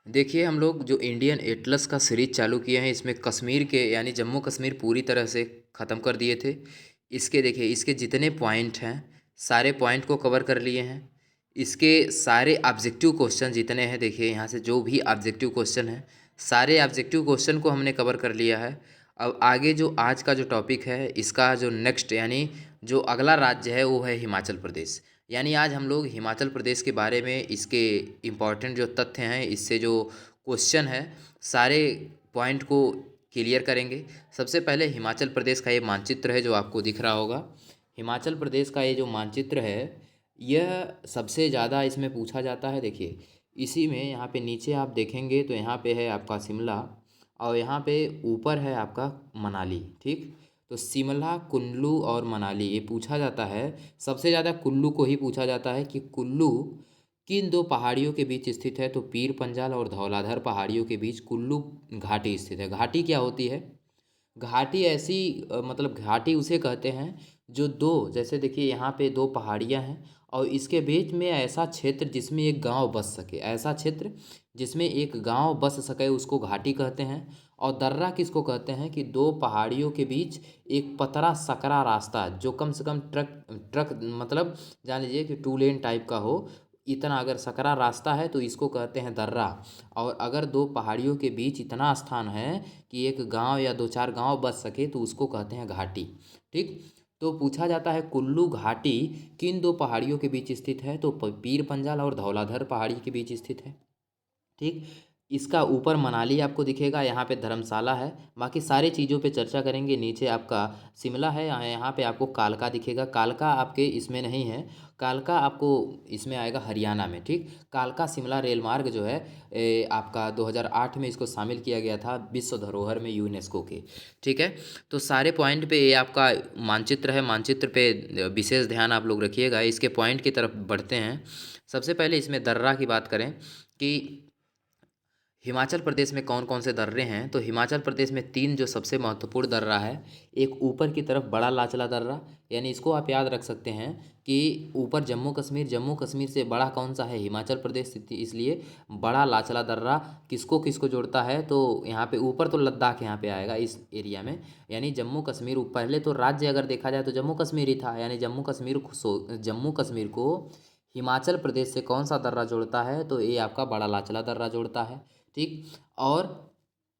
देखिए, हम लोग जो इंडियन एटलस का सीरीज चालू किए हैं, इसमें कश्मीर के यानी जम्मू कश्मीर पूरी तरह से ख़त्म कर दिए थे। इसके देखिए, इसके जितने पॉइंट हैं, सारे पॉइंट को कवर कर लिए हैं। इसके सारे ऑब्जेक्टिव क्वेश्चन जितने हैं, देखिए यहाँ से जो भी ऑब्जेक्टिव क्वेश्चन हैं, सारे ऑब्जेक्टिव क्वेश्चन को हमने कवर कर लिया है। अब आगे जो आज का जो टॉपिक है, इसका जो नेक्स्ट यानी जो अगला राज्य है वो है हिमाचल प्रदेश। यानी आज हम लोग हिमाचल प्रदेश के बारे में, इसके इम्पॉर्टेंट जो तथ्य हैं, इससे जो क्वेश्चन है, सारे पॉइंट को क्लियर करेंगे। सबसे पहले हिमाचल प्रदेश का ये मानचित्र है जो आपको दिख रहा होगा। हिमाचल प्रदेश का ये जो मानचित्र है, यह सबसे ज़्यादा इसमें पूछा जाता है। देखिए, इसी में यहाँ पे नीचे आप देखेंगे तो यहाँ पे है आपका शिमला, और यहाँ पे ऊपर है आपका मनाली। ठीक, तो शिमला, कुल्लू और मनाली ये पूछा जाता है। सबसे ज़्यादा कुल्लू को ही पूछा जाता है कि कुल्लू किन दो पहाड़ियों के बीच स्थित है। तो पीर पंजाल और धौलाधर पहाड़ियों के बीच कुल्लू घाटी स्थित है। घाटी क्या होती है? घाटी ऐसी मतलब घाटी उसे कहते हैं जो दो, जैसे देखिए यहाँ पे दो पहाड़ियाँ हैं और इसके बीच में ऐसा क्षेत्र जिसमें एक गांव बस सके, ऐसा क्षेत्र जिसमें एक गांव बस सके उसको घाटी कहते हैं। और दर्रा किसको कहते हैं? कि दो पहाड़ियों के बीच एक पतरा सकरा रास्ता जो कम से कम ट्रक ट्रक मतलब जान लीजिए कि 2 लेन टाइप का हो, इतना अगर सकरा रास्ता है तो इसको कहते हैं दर्रा। और अगर दो पहाड़ियों के बीच इतना स्थान है कि एक गांव या दो चार गांव बस सके तो उसको कहते हैं घाटी। ठीक, तो पूछा जाता है कुल्लू घाटी किन दो पहाड़ियों के बीच स्थित है? तो पीर पंजाल और धौलाधर पहाड़ी के बीच स्थित है। ठीक, इसका ऊपर मनाली आपको दिखेगा, यहाँ पे धर्मशाला है। बाकी सारी चीज़ों पे चर्चा करेंगे। नीचे आपका शिमला है, यहाँ पे आपको कालका दिखेगा। कालका आपके इसमें नहीं है, कालका आपको इसमें आएगा हरियाणा में। ठीक, कालका शिमला रेल मार्ग जो है आपका 2008 में इसको शामिल किया गया था विश्व धरोहर में, यूनेस्को के। ठीक है, तो सारे पॉइंट पे ये आपका मानचित्र है। मानचित्र पे विशेष ध्यान आप लोग रखिएगा। इसके पॉइंट की तरफ बढ़ते हैं। सबसे पहले इसमें दर्रा की बात करें कि हिमाचल प्रदेश में कौन कौन से दर्रे हैं, तो हिमाचल प्रदेश में तीन जो सबसे महत्वपूर्ण दर्रा है। एक ऊपर की तरफ बड़ा लाचला दर्रा, यानी इसको आप याद रख सकते हैं कि ऊपर जम्मू कश्मीर, जम्मू कश्मीर से बड़ा कौन सा है? हिमाचल प्रदेश, इसलिए बड़ा लाचला दर्रा किसको किसको जोड़ता है? तो यहाँ पे ऊपर तो लद्दाख यहाँ पे आएगा इस एरिया में, यानी जम्मू कश्मीर। पहले तो राज्य अगर देखा जाए तो जम्मू कश्मीर ही था, यानी जम्मू कश्मीर को हिमाचल प्रदेश से कौन सा दर्रा जोड़ता है? तो ये आपका बड़ा लाचला दर्रा जोड़ता है। ठीक, और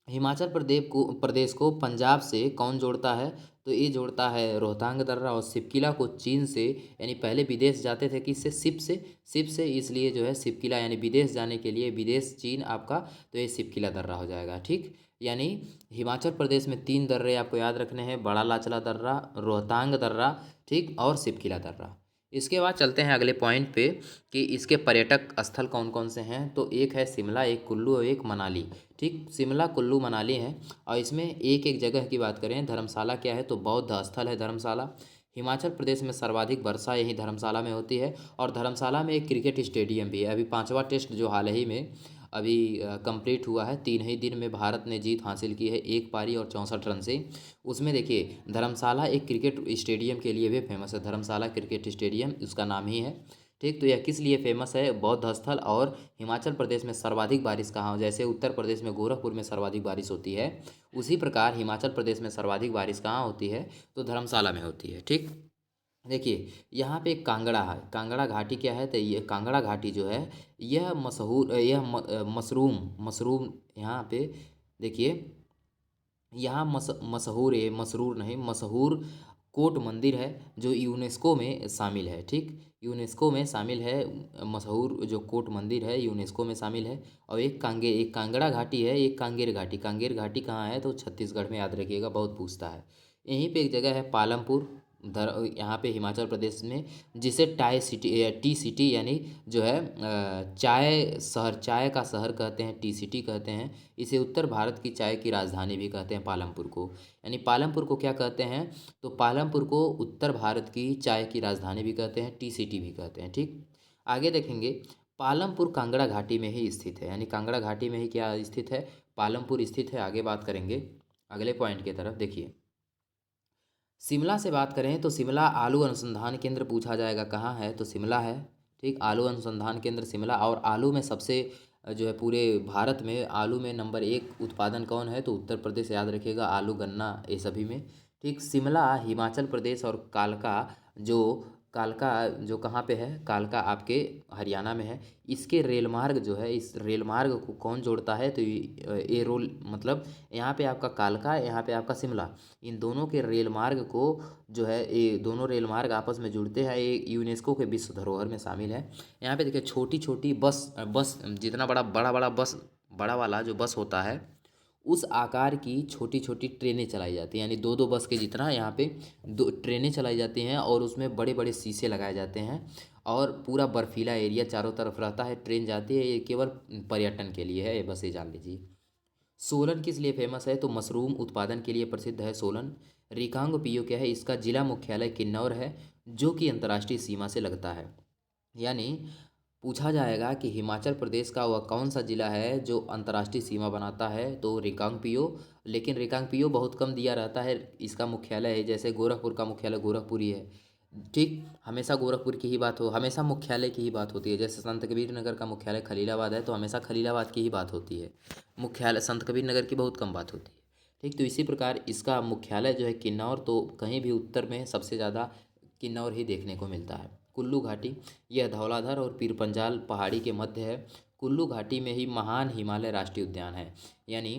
हिमाचल प्रदेश को पंजाब से कौन जोड़ता है? तो ये जोड़ता है रोहतांग दर्रा। और सिपकिला को चीन से, यानी पहले विदेश जाते थे किससे? शिप से, इसलिए जो है सिपकिला यानी विदेश जाने के लिए विदेश चीन आपका, तो ये सिपकिला दर्रा हो जाएगा। ठीक, यानी हिमाचल प्रदेश में तीन दर्रे आपको याद रखने हैं: बड़ा लाचला दर्रा, रोहतांग दर्रा, ठीक, और सिपकिला दर्रा। इसके बाद चलते हैं अगले पॉइंट पे कि इसके पर्यटक स्थल कौन कौन से हैं। तो एक है शिमला, एक कुल्लू और एक मनाली। ठीक, शिमला, कुल्लू, मनाली हैं। और इसमें एक एक जगह की बात करें, धर्मशाला क्या है? तो बौद्ध स्थल है धर्मशाला। हिमाचल प्रदेश में सर्वाधिक वर्षा यही धर्मशाला में होती है। और धर्मशाला में एक क्रिकेट स्टेडियम भी है। अभी पांचवा टेस्ट जो हाल ही में अभी कंप्लीट हुआ है, 3 ही दिन में भारत ने जीत हासिल की है, 1 पारी और 64 रन से। उसमें देखिए धर्मशाला एक क्रिकेट स्टेडियम के लिए भी फेमस है, धर्मशाला क्रिकेट स्टेडियम उसका नाम ही है। ठीक, तो यह किस लिए फेमस है? बौद्ध स्थल। और हिमाचल प्रदेश में सर्वाधिक बारिश कहाँ हो? जैसे उत्तर प्रदेश में गोरखपुर में सर्वाधिक बारिश होती है, उसी प्रकार हिमाचल प्रदेश में सर्वाधिक बारिश कहाँ होती है? तो धर्मशाला में होती है। ठीक, देखिए यहाँ पे एक कांगड़ा है। कांगड़ा घाटी क्या है? तो ये कांगड़ा घाटी जो है, यह मशहूर, मशरूम मशरूम यहाँ पे देखिए, यहाँ मशहूर है, मसरूर नहीं, मशहूर कोट मंदिर है जो यूनेस्को में शामिल है। ठीक, यूनेस्को में शामिल है, मशहूर जो कोट मंदिर है यूनेस्को में शामिल है। और एक कांगड़ा घाटी है, एक कांगेर घाटी। कांगेर घाटी कहाँ है? तो छत्तीसगढ़ में, याद रखिएगा, बहुत पूछता है। यहीं पे एक जगह है पालमपुर, यहाँ पे हिमाचल प्रदेश में, जिसे टी सिटी यानी जो है चाय शहर, चाय का शहर कहते हैं, टी सिटी कहते हैं। इसे उत्तर भारत की चाय की राजधानी भी कहते हैं पालमपुर को। यानी पालमपुर को क्या कहते हैं? तो पालमपुर को उत्तर भारत की चाय की राजधानी भी कहते हैं, टी सिटी भी कहते हैं। ठीक, आगे देखेंगे, पालमपुर कांगड़ा घाटी में ही स्थित है, यानी कांगड़ा घाटी में ही क्या स्थित है? पालमपुर स्थित है। आगे बात करेंगे अगले पॉइंट की तरफ। देखिए, शिमला से बात करें तो शिमला आलू अनुसंधान केंद्र पूछा जाएगा कहाँ है? तो शिमला है। ठीक, आलू अनुसंधान केंद्र शिमला। और आलू में सबसे जो है पूरे भारत में आलू में नंबर 1 उत्पादन कौन है, तो उत्तर प्रदेश याद रखिएगा, आलू गन्ना ये सभी में। ठीक, शिमला हिमाचल प्रदेश और कालका जो कहाँ पे है, कालका आपके हरियाणा में है। इसके रेल मार्ग जो है, इस रेल मार्ग को कौन जोड़ता है, तो ये रोल मतलब यहाँ पे आपका कालका, यहाँ पे आपका शिमला, इन दोनों के रेल मार्ग को जो है, ये दोनों रेल मार्ग आपस में जुड़ते हैं, ये यूनेस्को के विश्व धरोहर में शामिल है। यहाँ पे देखिए छोटी छोटी बस बस जितना बड़ा बड़ा बड़ा बस, बड़ा वाला जो बस होता है, उस आकार की छोटी छोटी ट्रेनें चलाई जाती हैं, यानी दो दो बस के जितना यहाँ पे दो ट्रेनें चलाई जाती हैं, और उसमें बड़े बड़े शीशे लगाए जाते हैं, और पूरा बर्फीला एरिया चारों तरफ रहता है, ट्रेन जाती है, ये केवल पर्यटन के लिए है, ये बस ये जान लीजिए। सोलन किस लिए फेमस है, तो मशरूम उत्पादन के लिए प्रसिद्ध है सोलन। रिकांगपियो क्या है, इसका जिला मुख्यालय किन्नौर है, जो कि अंतर्राष्ट्रीय सीमा से लगता है। यानी पूछा जाएगा कि हिमाचल प्रदेश का वह कौन सा जिला है जो अंतर्राष्ट्रीय सीमा बनाता है, तो रिकांगपियो। लेकिन रिकांगपियो बहुत कम दिया रहता है, इसका मुख्यालय है, जैसे गोरखपुर का मुख्यालय गोरखपुर ही है। ठीक, हमेशा गोरखपुर की ही बात हो, हमेशा मुख्यालय की ही बात होती है, जैसे संत कबीर नगर का मुख्यालय खलीलाबाद है, तो हमेशा खलीलाबाद की ही बात होती है, मुख्यालय संत कबीर नगर की बहुत कम बात होती है। ठीक, तो इसी प्रकार इसका मुख्यालय जो है किन्नौर, तो कहीं भी उत्तर में सबसे ज़्यादा किन्नौर ही देखने को मिलता है। कुल्लू घाटी, यह धौलाधर और पीर पंजाल पहाड़ी के मध्य है। कुल्लू घाटी में ही महान हिमालय राष्ट्रीय उद्यान है। यानी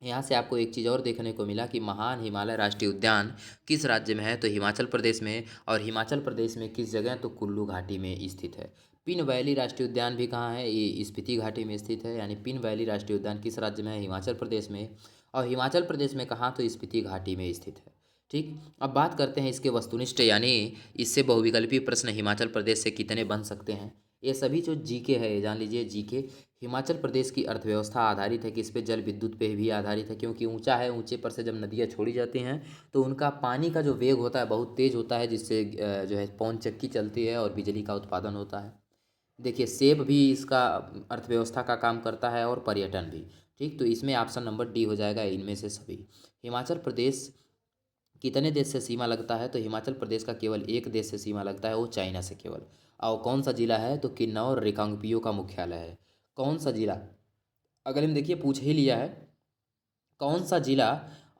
यहाँ से आपको एक चीज़ और देखने को मिला कि महान हिमालय राष्ट्रीय उद्यान किस राज्य में है, तो हिमाचल प्रदेश में, और हिमाचल प्रदेश में किस जगह, तो कुल्लू घाटी में स्थित है। पिन वैली राष्ट्रीय उद्यान भी कहाँ है, ये स्पीति घाटी में स्थित है। यानी पिन वैली राष्ट्रीय उद्यान किस राज्य में है, हिमाचल प्रदेश में, और हिमाचल प्रदेश में कहाँ, तो स्पीति घाटी में स्थित है। ठीक, अब बात करते हैं इसके वस्तुनिष्ठ, यानी इससे बहुविकल्पीय प्रश्न हिमाचल प्रदेश से कितने बन सकते हैं। ये सभी जो जीके है, ये जान लीजिए जीके। हिमाचल प्रदेश की अर्थव्यवस्था आधारित है किस पे, जल विद्युत पे भी आधारित है, क्योंकि ऊंचा है, ऊंचे पर से जब नदियाँ छोड़ी जाती हैं तो उनका पानी का जो वेग होता है बहुत तेज होता है, जिससे जो है पवन चक्की चलती है और बिजली का उत्पादन होता है। देखिए सेब भी इसका अर्थव्यवस्था का काम करता है, और पर्यटन भी। ठीक, तो इसमें ऑप्शन नंबर डी हो जाएगा, इनमें से सभी। हिमाचल प्रदेश कितने देश से सीमा लगता है, तो हिमाचल प्रदेश का केवल एक देश से सीमा लगता है, वो चाइना से केवल। और कौन सा जिला है, तो किन्नौर रिकांगपियो का मुख्यालय है। कौन सा जिला, अगर हम देखिए पूछ ही लिया है, कौन सा जिला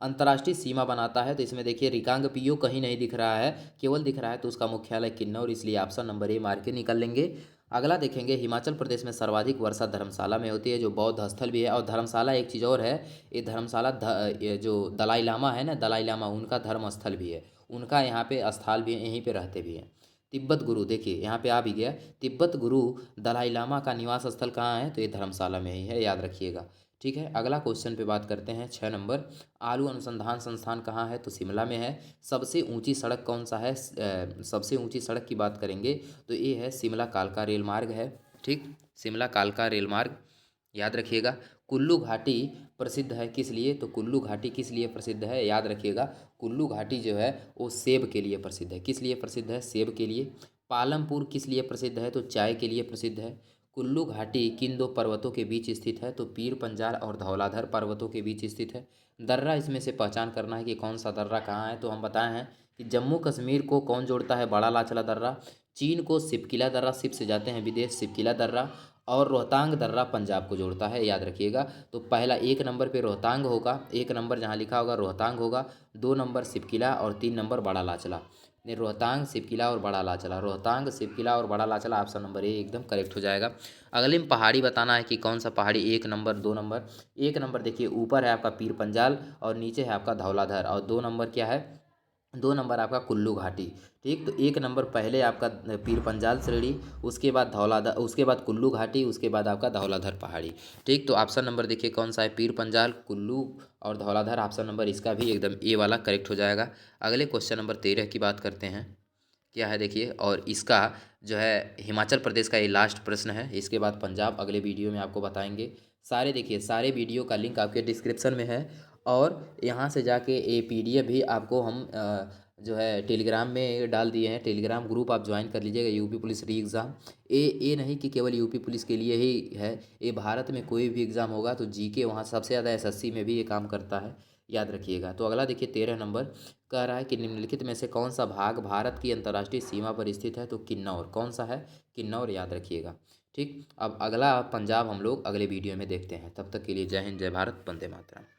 अंतर्राष्ट्रीय सीमा बनाता है, तो इसमें देखिए रिकांगपियो कहीं नहीं दिख रहा है, केवल दिख रहा है तो उसका मुख्यालय किन्नौर, इसलिए ऑप्शन नंबर ए मार के निकल लेंगे। अगला देखेंगे, हिमाचल प्रदेश में सर्वाधिक वर्षा धर्मशाला में होती है, जो बौद्ध स्थल भी है। और धर्मशाला एक चीज़ और है, ये धर्मशाला ये जो दलाई लामा है ना, दलाई लामा उनका धर्म स्थल भी है, उनका यहाँ पे स्थल भी है, यहीं पे रहते भी हैं। तिब्बत गुरु, देखिए यहाँ पे आ भी गया, तिब्बत गुरु दलाई लामा का निवास स्थल कहाँ है, तो ये धर्मशाला में ही है, याद रखिएगा। ठीक है, अगला क्वेश्चन पे बात करते हैं, 6 नंबर। आलू अनुसंधान संस्थान कहाँ है, तो शिमला में है। सबसे ऊंची सड़क कौन सा है, सबसे ऊंची सड़क की बात करेंगे तो ये है शिमला कालका रेल मार्ग है। ठीक, शिमला कालका रेल मार्ग, याद रखिएगा। कुल्लू घाटी प्रसिद्ध है किस लिए, तो कुल्लू घाटी किस लिए प्रसिद्ध है, याद रखिएगा। कुल्लू घाटी जो है वो सेब के लिए प्रसिद्ध है, किस लिए प्रसिद्ध है, सेब के लिए। पालमपुर किस लिए प्रसिद्ध है, तो चाय के लिए प्रसिद्ध है। कुल्लू घाटी किन दो पर्वतों के बीच स्थित है, तो पीर पंजाल और धौलाधर पर्वतों के बीच स्थित है। दर्रा, इसमें से पहचान करना है कि कौन सा दर्रा कहाँ है, तो हम बताए हैं कि जम्मू कश्मीर को कौन जोड़ता है, बड़ा लाचला दर्रा। चीन को सिपकिला दर्रा, सिप से जाते हैं विदेश, सिपकिला दर्रा। और रोहतांग दर्रा पंजाब को जोड़ता है, याद रखिएगा। तो पहला 1 नंबर पे रोहतांग होगा, 1 नंबर जहाँ लिखा होगा रोहतांग होगा, 2 नंबर सिपकिला और 3 नंबर बड़ा लाचला। ने रोहतांग, सिपकिला और बड़ा लाचला, रोहतांग, सिपकिला और बड़ा लाचला, ऑप्शन नंबर ए एकदम करेक्ट हो जाएगा। अगले में पहाड़ी बताना है कि कौन सा पहाड़ी, 1 नंबर 2 नंबर। 1 नंबर देखिए ऊपर है आपका पीर पंजाल और नीचे है आपका धौलाधर, और 2 नंबर क्या है, 2 नंबर आपका कुल्लू घाटी। ठीक, तो 1 नंबर पहले आपका पीर पंजाल श्रेणी, उसके बाद धौलाधर, उसके बाद कुल्लू घाटी, उसके बाद आपका धौलाधर पहाड़ी। ठीक, तो ऑप्शन नंबर देखिए कौन सा है, पीर पंजाल, कुल्लू और धौलाधर, ऑप्शन नंबर इसका भी एकदम ए वाला करेक्ट हो जाएगा। अगले क्वेश्चन नंबर 13 की बात करते हैं, क्या है देखिए, और इसका जो है हिमाचल प्रदेश का ये लास्ट प्रश्न है, इसके बाद पंजाब अगले वीडियो में आपको बताएंगे। सारे देखिए, सारे वीडियो का लिंक आपके डिस्क्रिप्शन में है, और यहाँ से जाके ये PDF भी आपको हम जो है टेलीग्राम में डाल दिए हैं, टेलीग्राम ग्रुप आप ज्वाइन कर लीजिएगा, यूपी पुलिस री एग्ज़ाम। ये नहीं कि केवल यूपी पुलिस के लिए ही है, ये भारत में कोई भी एग्ज़ाम होगा तो जीके वहाँ सबसे ज़्यादा SSC में भी ये काम करता है, याद रखिएगा। तो अगला देखिए 13 नंबर, कह रहा है कि निम्नलिखित में से कौन सा भाग भारत की अंतर्राष्ट्रीय सीमा पर स्थित है, तो किन्नौर, कौन सा है, किन्नौर, याद रखिएगा। ठीक, अब अगला पंजाब हम लोग अगले वीडियो में देखते हैं। तब तक के लिए जय हिंद, जय भारत, वंदे मातरम।